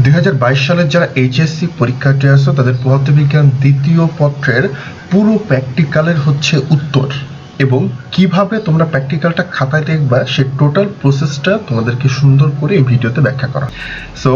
2022 সালের যারা এইচএসসি পরীক্ষার্থী আছে তাদের পদার্থবিজ্ঞান দ্বিতীয় পত্রের পুরো প্র্যাকটিক্যালের হচ্ছে উত্তর এবং কিভাবে তোমরা প্র্যাকটিক্যালটা খাতায় দেখবা সে টোটাল প্রসেসটা তোমাদেরকে সুন্দর করে এই ভিডিওতে ব্যাখ্যা করা। সো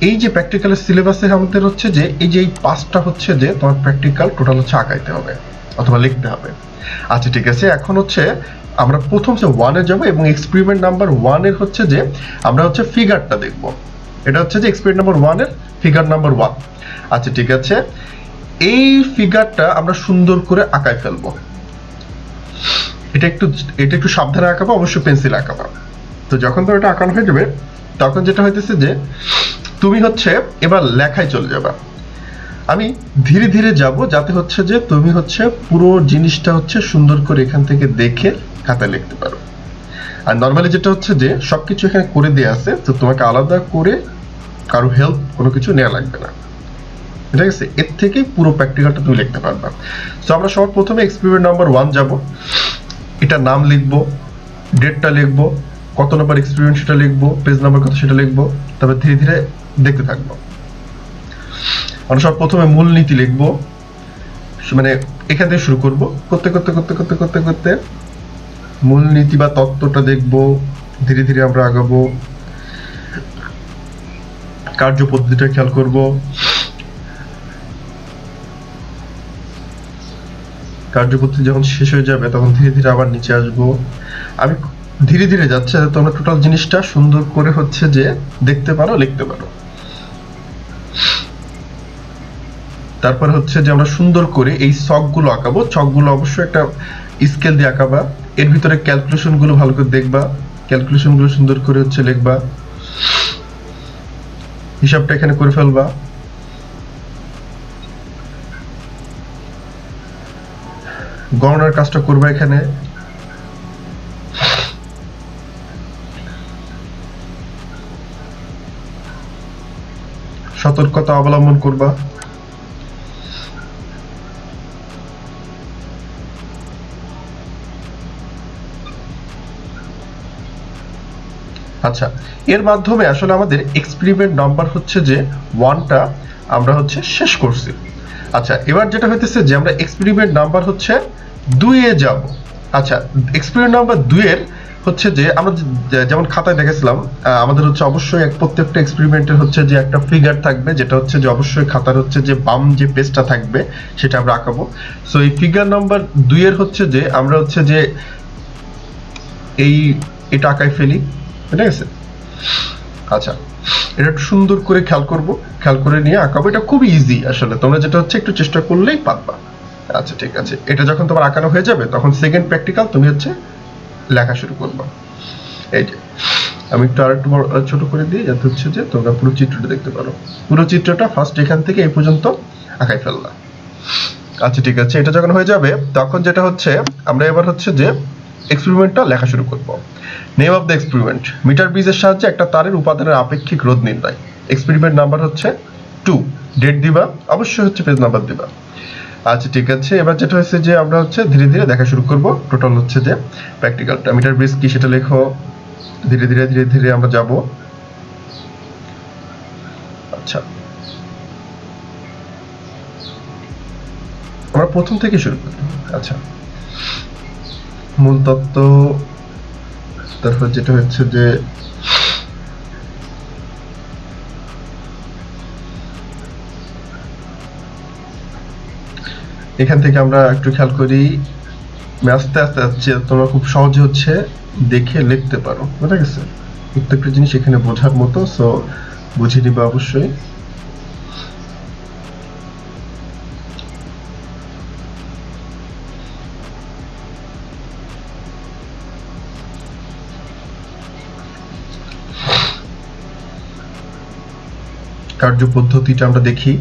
এই যে প্র্যাকটিক্যালের সিলেবাসে আমাদের হচ্ছে যে এই 5টা হচ্ছে যে তোমার প্র্যাকটিক্যাল টোটাল হচ্ছে আঁকাইতে হবে অথবা লিখতে হবে। আচ্ছা ঠিক আছে, এখন হচ্ছে আমরা প্রথম যে 1-এ যাব এবং এক্সপেরিমেন্ট নাম্বার 1-এর হচ্ছে যে আমরা হচ্ছে ফিগারটা দেখব। এটা হচ্ছে যে এক্সপেরিমেন্ট নাম্বার 1-এর ফিগার নাম্বার 1। আচ্ছা ঠিক আছে, এই ফিগারটা আমরা সুন্দর করে আঁকায় ফেলবো। এটা একটু সাবধানে আঁকাবো, অবশ্যই পেন্সিল আঁকাবা। তো যখন তো এটা আঁকানো হয়ে যাবে তখন যেটা হইতেছে যে তুমি হচ্ছে এবার লেখায় চলে যাবা। আমি ধীরে ধীরে যাব যাতে হচ্ছে যে তুমি হচ্ছে পুরো জিনিসটা হচ্ছে সুন্দর করে এখান থেকে দেখে খাতায় লিখতে পারো। আর নর্মালি যেটা হচ্ছে যে সবকিছু এখানে করে দেওয়া আছে, তো তোমাকে আলাদা করে কারো হেল্প কোনো কিছু নেওয়া লাগবে না, ঠিক আছে? এর থেকে পুরো প্র্যাকটিক্যালটা তুমি লিখতে পারবা। তো আমরা সবার প্রথমে এক্সপেরিমেন্ট নাম্বার 1 যাব, এটা নাম লিখবো, ডেটটা লিখবো, কত নম্বর এক্সপেরিমেন্ট সেটা লিখবো, পেজ নাম্বার কত সেটা লিখবো, তারপর ধীরে ধীরে দেখতে থাকবো। আমরা সব প্রথমে মূলনীতি লিখবো, মানে এখান থেকে শুরু করবো, করতে করতে করতে করতে করতে করতে মূলনীতি বা তত্ত্বটা দেখবো, ধীরে ধীরে আমরা আগাবো। কার্যপদ্ধতিটা খেয়াল করব, কার্যপদ্ধতি যখন শেষ হয়ে যাবে তখন ধীরে ধীরে আবার নিচে আসবো। আমি ধীরে ধীরে যাচ্ছে যাতে তোমরা টোটাল জিনিসটা সুন্দর করে হচ্ছে যে দেখতে পারো, লিখতে পারো। তারপর হচ্ছে যে আমরা সুন্দর করে এই ছকগুলো আঁকাবো। ছকগুলো অবশ্যই একটা স্কেল দিয়ে আঁকাবা। এর ভিতরে ক্যালকুলেশন গুলো ভালো করে দেখবা, ক্যালকুলেশন গুলো সুন্দর করে হচ্ছে লিখবা, হিসাবটা এখানে করে ফেলবা। গণনার কাজটা করবা এখানে। সতর্কতা অবলম্বন করবা। আচ্ছা, এর মাধ্যমে আসলে আমাদের এক্সপেরিমেন্ট নাম্বার হচ্ছে যে 1টা আমরা হচ্ছে শেষ করছি। আচ্ছা, এবার যেটা হইতেছে যে আমরা এক্সপেরিমেন্ট নাম্বার হচ্ছে 2-এ যাব। আচ্ছা, এক্সপেরিমেন্ট নাম্বার 2-এর হচ্ছে যে আমরা যেমন খাতায় দেখেছিলাম, আমাদের হচ্ছে অবশ্যই প্রত্যেকটা এক্সপেরিমেন্টের হচ্ছে যে একটা ফিগার থাকবে, যেটা হচ্ছে যে অবশ্যই খাতার হচ্ছে যে বাম যে পেজটা থাকবে সেটা আমরা আঁকাবো। সো এই ফিগার নাম্বার 2-এর হচ্ছে যে আমরা হচ্ছে যে এটা আঁকায় ফেলি, ঠিক আছে? আচ্ছা, এটা একটু সুন্দর করে খেয়াল করব, খেয়াল করে নিয়ে আঁকাবো। এটা খুব ইজি আসলে, তোমরা যেটা হচ্ছে একটু চেষ্টা করলেই পারবা। আচ্ছা ঠিক আছে, এটা যখন তোমার আঁকানো হয়ে যাবে তখন সেকেন্ড প্র্যাকটিক্যাল তুমি হচ্ছে লেখা শুরু করবা। এই যে আমি একটু আরেকটু ছোট করে দিই যাতে হচ্ছে যে তোমরা পুরো চিত্রটা দেখতে পারো। পুরো চিত্রটা ফার্স্ট এখান থেকে এই পর্যন্ত আঁকাই ফেললা। আচ্ছা ঠিক আছে, এটা যখন হয়ে যাবে তখন যেটা হচ্ছে আমরা এবার হচ্ছে যে এক্সপেরিমেন্টটা লেখা শুরু করব। Name of the experiment, metre ব্রিজের সাহায্যে একটা তারের উপাদানের আপেক্ষিক রোধ নির্ণয়। এক্সপেরিমেন্ট নাম্বার হচ্ছে 2, ডেট দিবা, অবশ্যই হচ্ছে পেজ নাম্বার দিবা। আচ্ছা ঠিক আছে, এবার যেটা হচ্ছে যে আমরা হচ্ছে ধীরে ধীরে দেখা শুরু করব টোটাল হচ্ছে যে প্র্যাকটিক্যালটা। মিটার ব্রিজ কি সেটা লেখো, ধীরে ধীরে ধীরে ধীরে আমরা যাব। আচ্ছা, আমরা প্রথম থেকে শুরু করি। আচ্ছা, মূল তত্ত্ব, তারপর যেটা হচ্ছে যে এখান থেকে আমরা একটু খেয়াল করি, আস্তে আস্তে যাচ্ছে, তোমরা খুব সহজে হচ্ছে দেখে লিখতে পারো, বুঝা গেছে? প্রত্যেকটা জিনিস এখানে বোঝার মতো, সো বুঝে নিবা অবশ্যই। কার্যপদ্ধতিটা আমরা দেখি।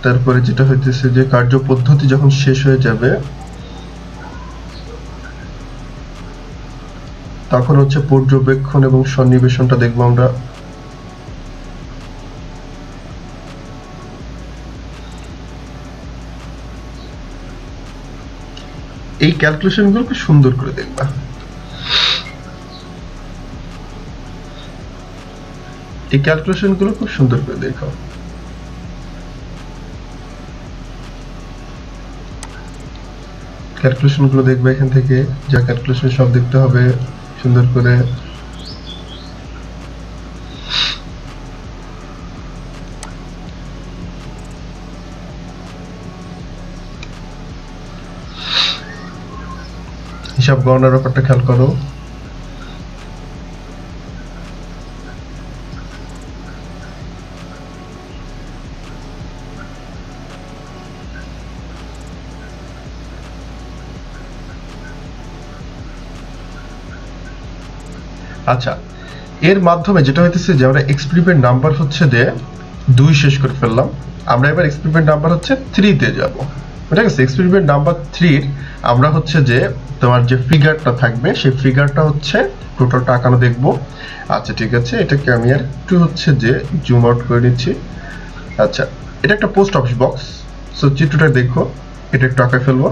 তারপরে যেটা হইতেছে যে কার্যপদ্ধতি যখন শেষ হয়ে যাবে তখন হচ্ছে পর্যবেক্ষণ এবং সন্নিবেশনটা দেখবো আমরা। এই ক্যালকুলেশনগুলো খুব সুন্দর করে দেখবা। এই ক্যালকুলেশনগুলো খুব সুন্দর করে দেখো। ক্যালকুলেশনগুলো দেখবে এখান থেকে, যা ক্যালকুলেশন সব দেখতে হবে সুন্দর করে। হিসাব গণনার ব্যাপারটা খেয়াল করো। আচ্ছা, এর মাধ্যমে যেটা হইতেছে যে আমরা এক্সপেরিমেন্ট নাম্বার হচ্ছে যে 2 শেষ করে ফেললাম। আমরা এবার এক্সপেরিমেন্ট নাম্বার হচ্ছে 3 তে যাব। ঠিক আছে, এক্সপেরিমেন্ট নাম্বার 3 আমরা হচ্ছে যে তোমার যে ফিগারটা থাকবে সেই ফিগারটা হচ্ছে টোটালটা আঁকানো দেখব। আচ্ছা ঠিক আছে, এটাকে আমি আর একটু হচ্ছে যে জুম আউট করে নিচ্ছি। আচ্ছা, এটা একটা পোস্ট অফিস বক্স। সো চিত্রটা দেখো, এটা একটু আঁকা ফেলবো।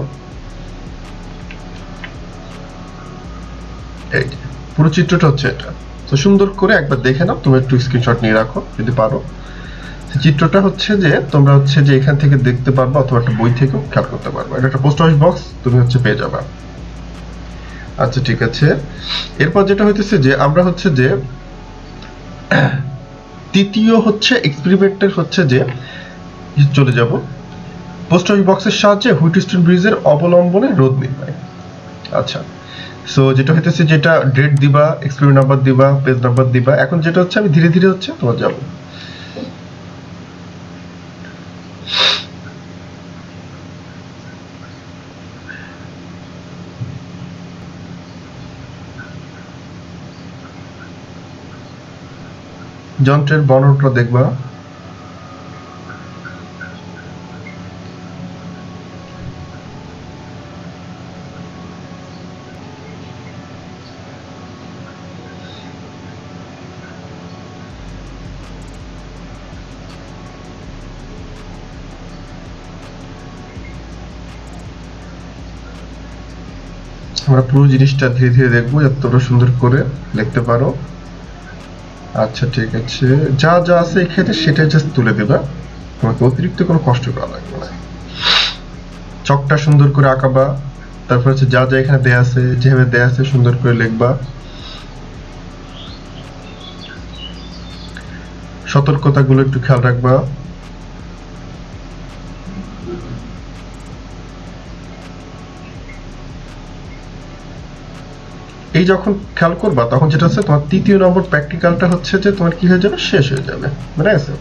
এই পুরো চিত্রটা হচ্ছে এটা। তো সুন্দর করে একবার দেখে নাও, তুমি একটু স্ক্রিনশট নিয়ে রাখো যদি পারো। চিত্রটা হচ্ছে যে তোমরা হচ্ছে যে এখান থেকে দেখতে পারবা অথবা একটা বই থেকেও খেয়াল করতে পারবা। এটা একটা পোস্ট অফিস বক্স, তুমি হচ্ছে পেয়ে যাবা। আচ্ছা ঠিক আছে, এরপর যেটা হইতেছে যে আমরা হচ্ছে যে তৃতীয় হচ্ছে এক্সপেরিমেন্টের হচ্ছে যে চলে যাব। পোস্ট অফিস বক্সের সাহায্যে হুইটস্টোন ব্রিজের অবলম্বনে রোধ নির্ণয়। আচ্ছা, সো যেটা হইতেছে যেটা ডেট দিবা, এক্সপেরিমেন্ট নাম্বার দিবা, পেজ নাম্বার দিবা। এখন যেটা হচ্ছে আমি ধীরে ধীরে হচ্ছে তোমার যাব। যন্ত্রের বর্ণনাটা দেখবা। আমরা পুরো জিনিসটা ধীরে ধীরে দেখবো যাতে তোমরা সুন্দর করে লিখতে পারো। আচ্ছা ঠিক আছে, যা যা আছে এখানে সেটাই জাস্ট তুলে দেবা, তোমাকে অতিরিক্ত কোনো কষ্ট করা লাগবে না। চকটা সুন্দর করে আঁকাবা, তারপর হচ্ছে যা যা এখানে দেয়া আছে যেভাবে দেয়া আছে সুন্দর করে লিখবা। সতর্কতাগুলো একটু খেয়াল রাখবা। এই যখন খেয়াল করবা তখন যেটা হচ্ছে তোমার তৃতীয় নম্বর প্র্যাকটিক্যালটা হচ্ছে যে তোমার কি হয়ে যাবে, শেষ হয়ে যাবে। মানে আছে,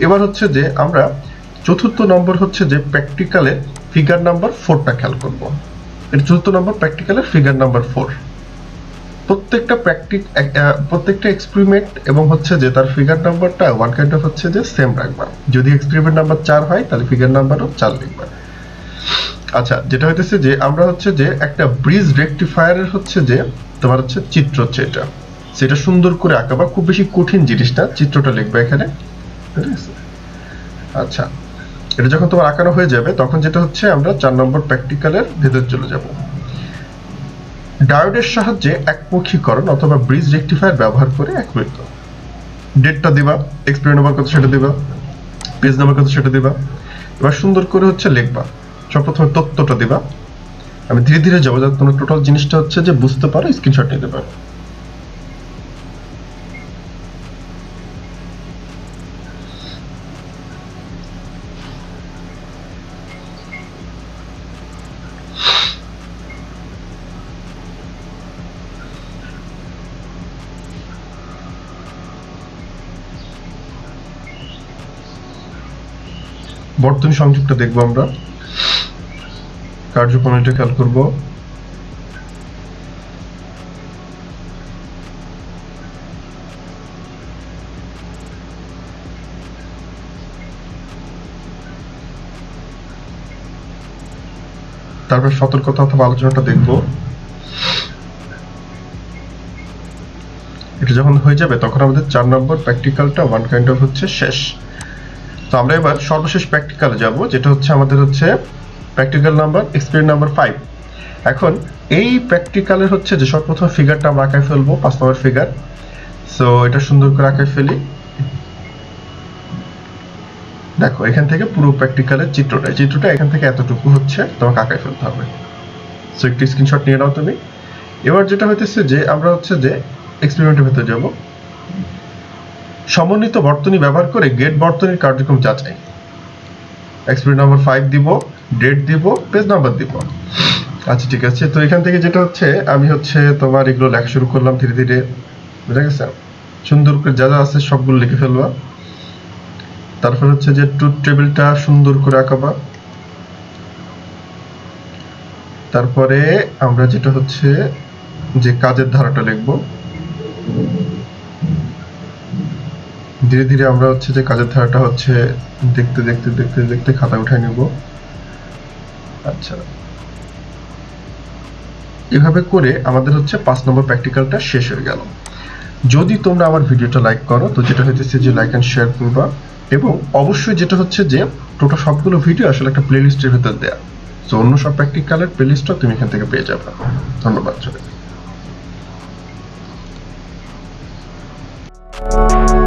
এবার হচ্ছে যে আমরা চতুর্থ নম্বর হচ্ছে যে প্র্যাকটিক্যালের ফিগার নাম্বার 4টা খেয়াল করব। এটা চতুর্থ নম্বর প্র্যাকটিক্যালের ফিগার নাম্বার 4। প্রত্যেকটা এক্সপেরিমেন্ট এবং হচ্ছে যে তার ফিগার নাম্বারটা ওয়ান কাইন্ড অফ হচ্ছে যে সেম রাখবা। যদি এক্সপেরিমেন্ট নাম্বার 4 হয় তাহলে ফিগার নাম্বারও 4 লিখবা। আচ্ছা, যেটা হইতেছে যে আমরা হচ্ছে যে একটা ব্রিজ রেকটিফায়ারের হচ্ছে যে তোমার হচ্ছে চিত্র হচ্ছে এটা, সেটা সুন্দর করে আঁকাবা। খুব বেশি কঠিন জিনিস না, চিত্রটা লিখবা এখানে। ঠিক আছে, আচ্ছা এটা যখন তোমার আঁকানো হয়ে যাবে তখন যেটা হচ্ছে আমরা 4 নম্বর প্র্যাকটিক্যালের ভেতর চলে যাব। ডায়োডের সাহায্যে একমুখীকরণ অথবা ব্রিজ রেকটিফায়ার ব্যবহার করে একমুখী ডেটটা দিবা, এক্সপেরিমেন্ট নাম্বার কত সেটা দিবা, পেজ নাম্বার কত সেটা দিবা। এবার সুন্দর করে হচ্ছে লিখবা। সর্বপ্রথমে তথ্যটা দিবা। আমি ধীরে ধীরে যাবো যাতে তোমরা টোটাল জিনিসটা হচ্ছে যে বুঝতে পারো, স্ক্রিনশট নিতে পারো। বর্তনী সংযোগটা দেখবো আমরা, কার্যপ্রণালীটা খেয়াল করব। তারপর সতর্কতা অথবা আলোচনাটা দেখব। এটা যখন হয়ে যাবে তখন আমাদের 4 নম্বর প্র্যাকটিক্যালটা ওয়ান কাইন্ড অফ হচ্ছে শেষ। তো আমরা এবার সর্বশেষ প্র্যাকটিক্যালে যাব, যেটা হচ্ছে আমাদের হচ্ছে প্র্যাকটিক্যাল নাম্বার এক্সপেরিমেন্ট নাম্বার 5। এখন এই প্র্যাকটিক্যালের হচ্ছে যে সর্বপ্রথম ফিগারটা আমরা আঁকায় ফেলবো, 5 নম্বর ফিগার। সো এটা সুন্দর করে আঁকায় ফেলি। দেখো এখান থেকে পুরো প্র্যাকটিক্যালের চিত্রটা এখান থেকে এতটুকু হচ্ছে তোমাকে আঁকায় ফেলতে হবে। সো একটি স্ক্রিনশট নিয়ে নাও তুমি। এবার যেটা হইতেছে যে আমরা হচ্ছে যে এক্সপেরিমেন্টের ভেতরে যাব। সমন্বিত বর্তনী ব্যবহার করে গেট বর্তনীর কার্যক্রম যাচাই। এক্সপেরিমেন্ট নাম্বার 5 দিব, ডেট দিব, পেজ নাম্বার দিব। আচ্ছা ঠিক আছে, তো এখান থেকে যেটা হচ্ছে আমি হচ্ছে তোমার এগুলো লেখা শুরু করলাম ধীরে ধীরে, বুঝা গেছে? সুন্দর করে যা যা আছে সবগুলো লিখে ফেলবা। তারপর হচ্ছে যে ট্রুথ টেবিলটা সুন্দর করে আঁকাবা। তারপরে আমরা যেটা হচ্ছে যে কাজের ধারাটা লিখব। ধীরে ধীরে আমরা হচ্ছে যে কাজের ধারাটা হচ্ছে দেখতে দেখতে দেখতে দেখতে খাতা উঠায় নেব। আচ্ছা, এভাবে করে আমাদের হচ্ছে 5 নম্বর প্র্যাকটিক্যালটা শেষ হয়ে গেল। যদি তোমরা আমার ভিডিওটা লাইক করো তো যেটা হইতেছে যে লাইক এন্ড শেয়ার করবা, এবং অবশ্যই যেটা হচ্ছে যে টোটাল সবগুলো ভিডিও আসলে একটা প্লেলিস্টের ভিতর দেয়া। তো অন্য সব প্র্যাকটিক্যালের প্লেলিস্টটা তুমি এখান থেকে পেয়ে যাবে। ধন্যবাদ সবাইকে।